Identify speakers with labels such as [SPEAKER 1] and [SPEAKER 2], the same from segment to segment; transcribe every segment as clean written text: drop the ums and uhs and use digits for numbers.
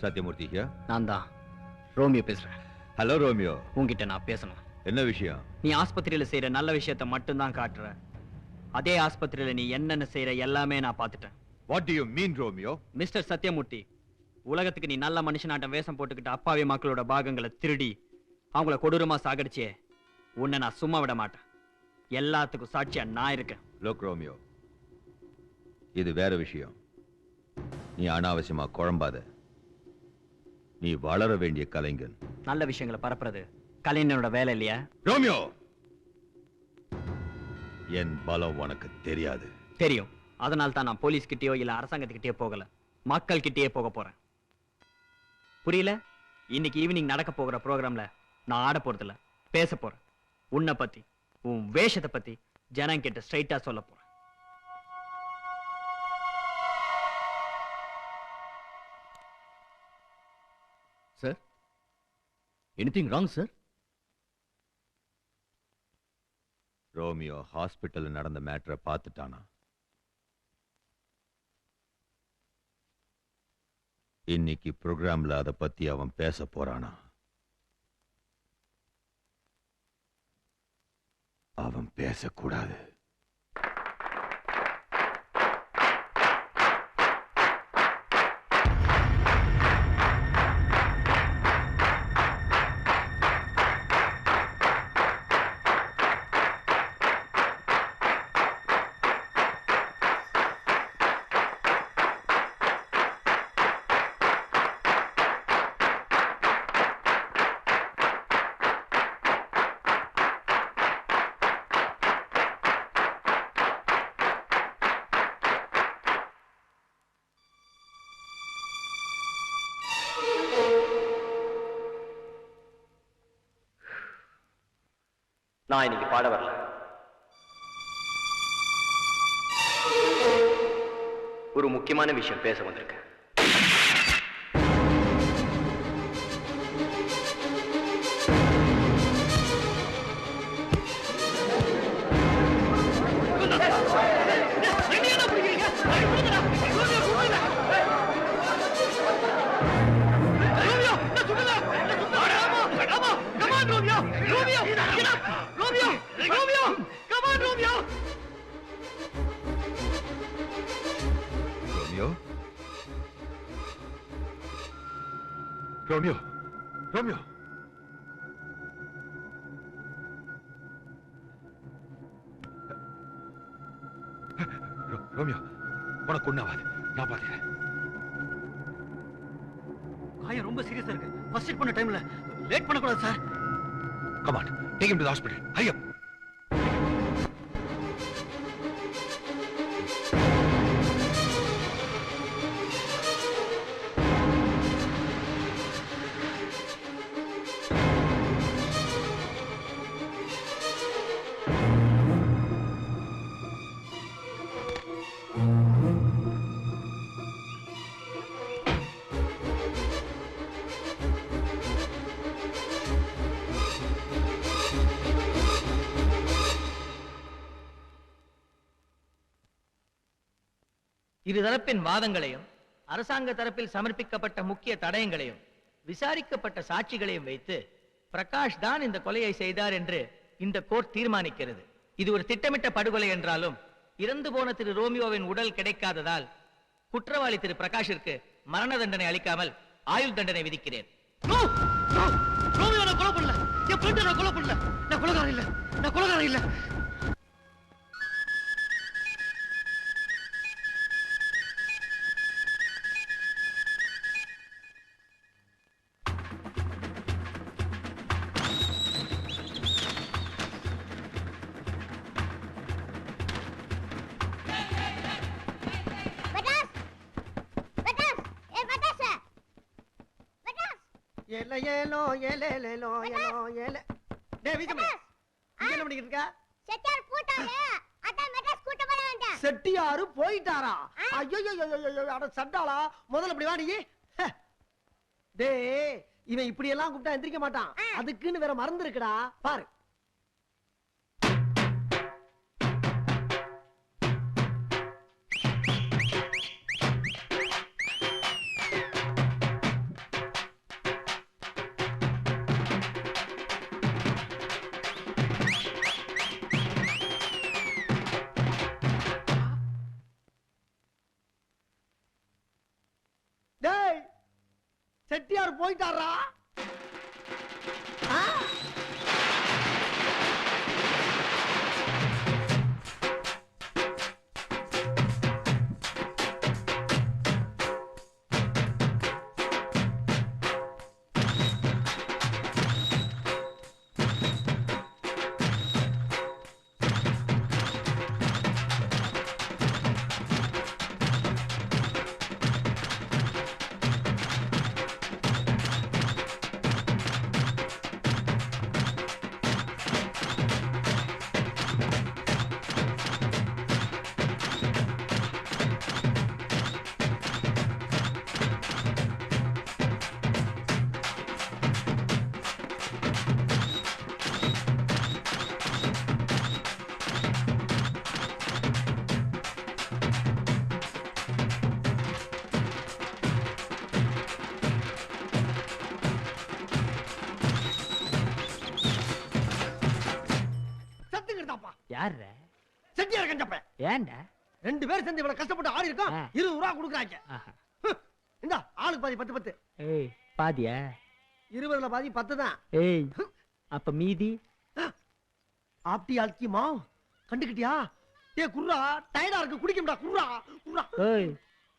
[SPEAKER 1] Sathyamoorthy here.
[SPEAKER 2] நான் தான் Romeo பேசுறேன்.
[SPEAKER 1] Hello Romeo.
[SPEAKER 2] உன்கிட்ட நான் பேசணும்.
[SPEAKER 1] என்ன விஷயம்?
[SPEAKER 2] நீ ஆஸ்பத்திரியில செய்யற நல்ல விஷயத்தை மட்டும் தான் காட்டுற. அதே ஆஸ்பத்திரியில நீ என்னென்ன செய்யற எல்லாமே நான் பார்த்துட்டேன்.
[SPEAKER 1] What do you mean Romeo?
[SPEAKER 2] Mister Sathyamurthy, உலகத்துக்கு நீ நல்ல மனுஷனாட்டம் வேஷம் போட்டுக்கிட்டு அப்பாவி மக்களோட பாகங்களை திருடி அவங்கள கொடூரமா சாகடிச்சே உன்னை நான் சும்மா விட மாட்டேன். எல்லாத்துக்கும் சாட்சியா நான் இருக்கேன்.
[SPEAKER 1] லோக் ரோமியோ, இது வேற விஷயம். நீ அனாவசியமா குழம்பாத. நீ வளர வேண்டிய கலைஞன்.
[SPEAKER 2] நல்ல விஷயங்களை பரப்புறது கலைஞனோட வேலை இல்லையா?
[SPEAKER 1] ரோமியோ, என் பலம் உனக்கு தெரியாது.
[SPEAKER 2] தெரியும். அதனால தான் நான் போலீஸ் கிட்டயோ இல்ல அரசாங்கத்துக்கிட்டயோ போகல, மக்கள் கிட்டயே போக போறேன். புரியல? இன்னைக்கு ஈவினிங் நடக்க போகிற ப்ரோக்ராம்ல நான் ஆட போறதில்ல, பேச போறேன். உன்னை பத்தி, உன் வேஷத்தை பத்தி ஜனங்க கிட்ட ஸ்ட்ரைட்டா சொல்ல போறேன்.
[SPEAKER 3] Sir? Anything wrong, sir?
[SPEAKER 1] Romeo hospital நடந்த மேட்டரை பார்த்துட்டானா? இன்னைக்கு ப்ரோக்ராம்ல அதை பத்தி அவன் பேச போறானா? அவன் பேசக்கூடாது.
[SPEAKER 2] நான் இன்னைக்கு பாட வரல. ஒரு முக்கியமான விஷயம் பேச வந்திருக்கேன்.
[SPEAKER 1] ரோமியோ, ரோமியோ, ரோமியோ, உனக்கு ஒண்ணாவாது. நான் பாத்துக்கிறேன்.
[SPEAKER 2] காயம் ரொம்ப சீரியஸா இருக்கு. ஃபர்ஸ்ட் எய்ட் பண்ண டைம்ல லேட் பண்ணக்கூடாது sir.
[SPEAKER 1] Come on, take him to the hospital. Hurry up.
[SPEAKER 4] இருதரப்பின் வாதங்களையும் அரசாங்க தரப்பில் சமர்ப்பிக்கப்பட்ட முக்கிய தடயங்களையும் விசாரிக்கப்பட்ட சாட்சிகளையும் வைத்து பிரகாஷ் தான் இந்த கொலையை செய்தார் என்று இந்த கோர்ட் தீர்மானிக்கிறது. இது ஒரு திட்டமிட்ட படுகொலை என்றாலும் இறந்து போன திரு ரோமியோவின் உடல் கிடைக்காததால் குற்றவாளி திரு பிரகாஷிற்கு மரண தண்டனை அளிக்காமல் ஆயுள் தண்டனை விதிக்கிறேன்.
[SPEAKER 5] செட்டியாரு போயிட்டாரா? சண்டாளா முதல்ல இப்படி வாடி. டேய், இவன் இப்படி எல்லாம் கூப்பிட்டா எந்திரிக்க மாட்டான். அதுக்குன்னு வேற மருந்து இருக்குடா பாரு. செட்டியார் போயிட்டாரா? ஆ?
[SPEAKER 2] யாரு
[SPEAKER 5] செட்டியார் கஞ்சப்ப
[SPEAKER 2] ஏன்டா
[SPEAKER 5] 2 பேர் சேர்ந்து இவ்வளவு கஷ்டப்பட்டு ஆடி இருக்கோம். 20 ரூபா கொடுக்குறாங்க. இந்த ஆளுக்கு பாதி 10
[SPEAKER 2] ஏய் பாதியா
[SPEAKER 5] 20ல பாதி 10 தான்.
[SPEAKER 2] ஏய் அப்ப மீதி
[SPEAKER 5] ஆப்டி ஆல்கிமா கண்டுக்கிட்டியா? ஏ குர்ரா டயர்டா இருக்கு குடிக்கமுடா குர்ரா குர்ரா.
[SPEAKER 2] ஏய்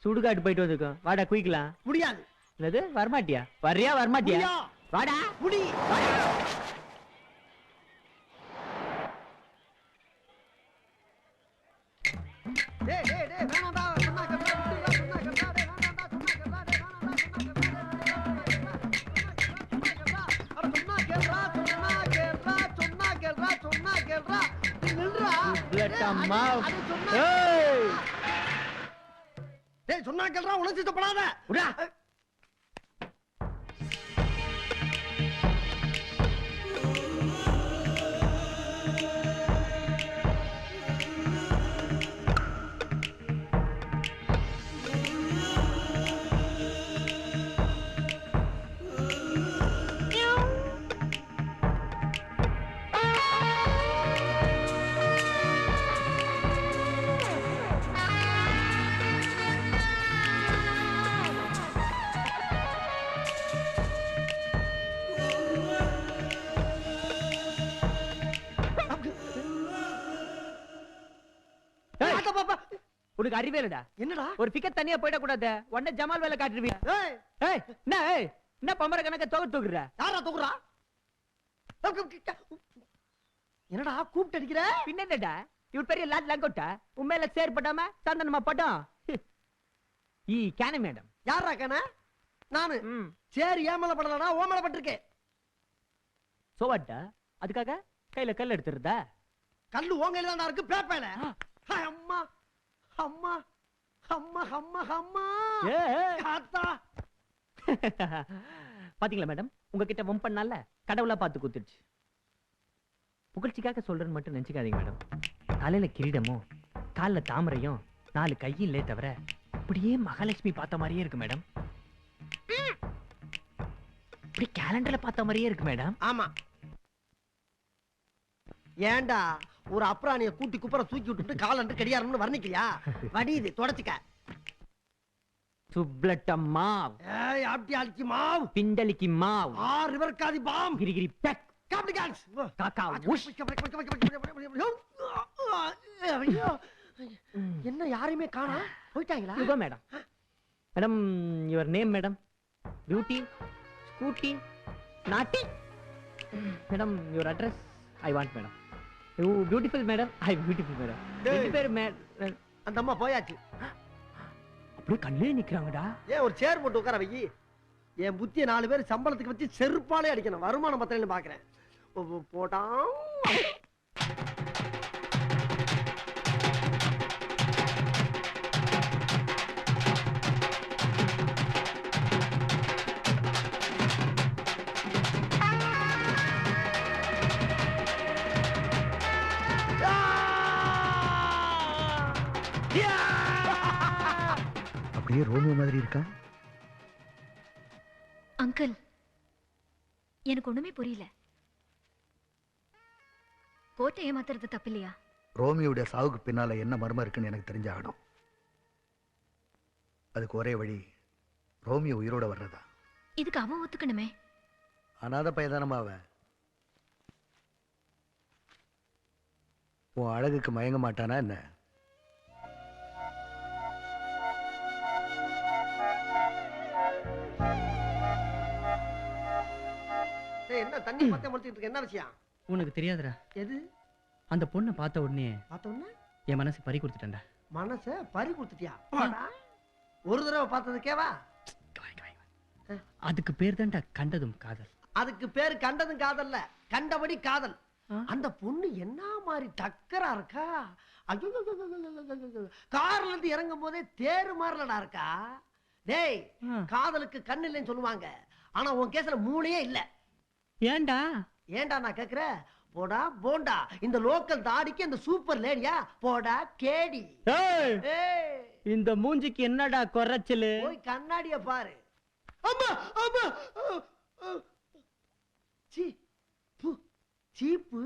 [SPEAKER 2] சுடுகாட்டு போயிட்டு வந்துருக்கோம் வாடா குயிக்கலாம்.
[SPEAKER 5] முடியாது.
[SPEAKER 2] என்னது வரமாட்டியா? வர்றியா வரமாட்டியா?
[SPEAKER 5] முடியா.
[SPEAKER 2] வாடா
[SPEAKER 5] முடி. டேய் டேய் டேய் வேணாம்டா சொன்னா கேளுடா சொன்னா கேளுடா டேய் வேணாம்டா சொன்னா கேளுடா டேய் வேணாம்டா சொன்னா கேளுடா சொன்னா கேளுடா நீ நில்றா.
[SPEAKER 2] பிளட்டம்மா.
[SPEAKER 5] ஏய் டேய் சொன்னா கேளுடா உணர்ச்சி தப்படாத.
[SPEAKER 2] உடா உனக்கு அறிவே இல்லடா.
[SPEAKER 5] என்னடா?
[SPEAKER 2] ஒரு பிக்கெட் தனியா போயிட கூடாது. உடனே ஜமால் வேலை காட்டுருவியா?
[SPEAKER 5] ஏய்
[SPEAKER 2] ஏய் என்ன பம்பர கணக்க தூக்குற?
[SPEAKER 5] யாரா தூக்குறா? என்னடா கூப்பிட்டு அடிக்கிற?
[SPEAKER 2] பின்னடா இவர் பெரிய லாட் லங்கோட்டா உண்மையில சேர் பட்டாம சந்தனமா பட்டம். ஈ கேன மேடம்.
[SPEAKER 5] யாரா கேன? நானு. சரி ஏமல படலடா ஓமல பட்டிருக்கேன்.
[SPEAKER 2] சோவாட்டா அதுக்காக கையில கல் எடுத்துறதா?
[SPEAKER 5] கல்லு ஓங்கையில தான்டா இருக்கு பேப்பையில. அம்மா அம்மா அம்மா அம்மா அம்மா ஆத்தா.
[SPEAKER 2] பாத்தீங்களா மேடம் உங்ககிட்ட வம்பண்ணால கடவுளா பார்த்து குத்துடுச்சு. புகழ்ச்சிக்காக சொல்றேன்னு மட்டும் நினைச்சுக்காதீங்க மேடம். தலையில கிரீடமும் கால்ல தாமரையும் 4 கையிலே தவிர அப்படியே மகாலட்சுமி பார்த்த மாதிரியே இருக்கு மேடம். இப்படி கேலண்டர்ல பார்த்த மாதிரியே இருக்கு மேடம்.
[SPEAKER 5] ஆமா. ஏண்டா ஒரு அப்ராணிய கூட்டி குப்பர தூக்கி விட்டுட்டு காலண்டு கடியாரம்னு வர்ணிக்கலையா? வடியுது தொடச்சுக்க.
[SPEAKER 2] சுப்லட்ட மாவ்.
[SPEAKER 5] ஏய் ஆப்டி ஆல்கி மாவ்.
[SPEAKER 2] பிண்டலிக்கு மாவ்.
[SPEAKER 5] ரிவர் காதி பாம்.
[SPEAKER 2] கிரிகிரி பெக்.
[SPEAKER 5] காப்ளிகான்ஸ்.
[SPEAKER 2] காக்கா உஷ்.
[SPEAKER 5] ஐயோ என்ன யாரையுமே காணா போயிட்டாங்களா?
[SPEAKER 2] யுகோ madam. Madam your name madam? Beauty scooty naughty. Madam your address I want madam. You beautiful madam. I beautiful madam. ரெண்டு பேர்
[SPEAKER 5] அந்த அம்மா போயாச்சு.
[SPEAKER 2] அப்படியே கண்ணே நிக்கிறாங்கடா.
[SPEAKER 5] ஏன் ஒரு சேர் போட்டு உட்கார வை. என் புத்திய 4 பேர் சம்பளத்துக்கு வச்சு செருப்பாலே அடிக்கணும். வருமானம் பத்திரன்னு பாக்குறேன். போட்டான்
[SPEAKER 6] அப்படியே ரோமியோ மாதிரி இருக்கா?
[SPEAKER 7] அங்கிள் எனக்கு ஒண்ணுமே புரியல. கோட்டை ஏமாத்துறது தப்பு இல்லையா?
[SPEAKER 6] ரோமியோடைய சாவுக்கு பின்னால என்ன மர்மம் இருக்குன்னு எனக்கு தெரிஞ்சாகணும். அதுக்கு ஒரே வழி ரோமியோ உயிரோட வர்றதா.
[SPEAKER 7] இதுக்கு அவன் ஒத்துக்கணுமே.
[SPEAKER 6] அனாதை பையதானமா அவன். உன் அழகுக்கு மயங்க மாட்டானா என்ன?
[SPEAKER 5] என்ன தண்ணி பத்தே முடிச்சுட்டு இருக்க? என்ன விஷயம்?
[SPEAKER 2] உனக்கு தெரியாதுடா,
[SPEAKER 5] எது?
[SPEAKER 2] அந்த பொண்ணை பார்த்த உடனே
[SPEAKER 5] பார்த்தோன்னா
[SPEAKER 2] என் மனசு பறி கொடுத்துட்டேன்டா.
[SPEAKER 5] மனச பறி கொடுத்துட்டியா? போடா. ஒரு தடவை பார்த்ததுக்கேவா?
[SPEAKER 2] அதுக்கு பேர் தான்டா கண்டதும் காதல்.
[SPEAKER 5] அதுக்கு பேரு கண்டதும் காதல்ல, கண்டபடி காதல். அந்த பொண்ணு என்ன மாதிரி டக்கரா இருக்கா! ஐயோ, கார்ல இருந்து இறங்கும் போதே தேரு மாறலடா இருக்கா. டேய், காதலுக்கு கண்ணு இல்லைன்னு சொல்லுவாங்க, ஆனா உன் கேஸ்ல மூளையே இல்ல.
[SPEAKER 2] ஏன்டா?
[SPEAKER 5] ஏன்டா நான் கேக்குறேன்? போடா போண்டா, இந்த லோக்கல் தாடிக்கு இந்த சூப்பர் லேடியா? போடா கேடி. ஏய்,
[SPEAKER 2] இந்த மூஞ்சிக்கு என்னடா குறைச்சலு?
[SPEAKER 5] போய் கண்ணாடிய பாரு. அம்மா அம்மா, சீ, சீப்பு.